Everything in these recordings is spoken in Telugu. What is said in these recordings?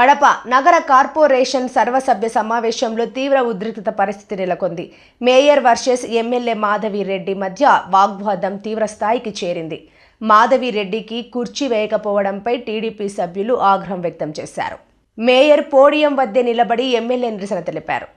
కడప నగర కార్పొరేషన్ సర్వసభ్య సమావేశంలో తీవ్ర ఉద్రిక్తత పరిస్థితి నెలకొంది. Mayor versus MLA Madhavi Reddy మధ్య వాగ్వాదం తీవ్ర స్థాయికి చేరింది. మాధవి రెడ్డికి కుర్చీ వేయకపోవడంపై టీడీపీ సభ్యులు ఆగ్రహం వ్యక్తం చేశారు. మేయర్ పోడియం వద్దే నిలబడి ఎమ్మెల్యే నిరసన తెలిపారు.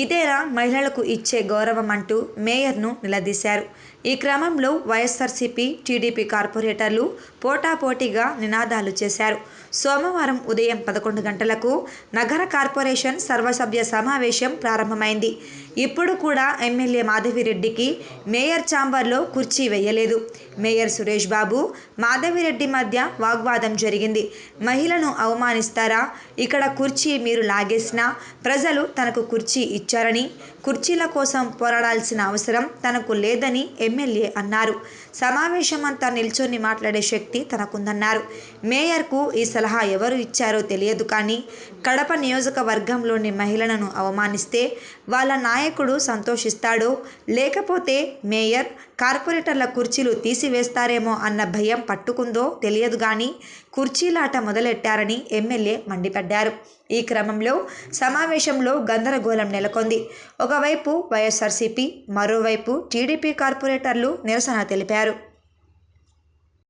ఇదేనా మహిళలకు ఇచ్చే గౌరవం అంటూ మేయర్ను నిలదీశారు. ఈ క్రమంలో వైఎస్ఆర్సీపీ, టీడీపీ కార్పొరేటర్లు పోటాపోటీగా నినాదాలు చేశారు. సోమవారం ఉదయం 11 గంటలకు నగర కార్పొరేషన్ సర్వసభ్య సమావేశం ప్రారంభమైంది. ఇప్పుడు కూడా ఎమ్మెల్యే మాధవిరెడ్డికి మేయర్ ఛాంబర్లో కుర్చీ వేయలేదు. మేయర్ సురేష్ బాబు, మాధవిరెడ్డి మధ్య వాగ్వాదం జరిగింది. మహిళను అవమానిస్తారా? ఇక్కడ కుర్చీ మీరు లాగేసినా ప్రజలు తనకు కుర్చీ ఇచ్చారని, కుర్చీల కోసం పోరాడాల్సిన అవసరం తనకు లేదని ఎమ్మెల్యే అన్నారు. సమావేశమంతా నిల్చొని మాట్లాడే శక్తి తనకుందన్నారు. మేయర్కు ఈ సలహా ఎవరు ఇచ్చారో తెలియదు, కానీ కడప నియోజకవర్గంలోని మహిళలను అవమానిస్తే వాళ్ళ నాయకుడు సంతోషిస్తాడో లేకపోతే మేయర్ కార్పొరేటర్ల కుర్చీలు తీసివేస్తారేమో అన్న భయం పట్టుకుందో తెలియదు, కానీ కుర్చీలాట మొదలెట్టారని ఎమ్మెల్యే మండిపడ్డారు. ఈ క్రమంలో సమావేశంలో గందరగోళం నెలకొంది. ఒకవైపు వైఎస్ఆర్సీపీ, మరోవైపు టీడీపీ కార్పొరేటర్లు నిరసన తెలిపారు.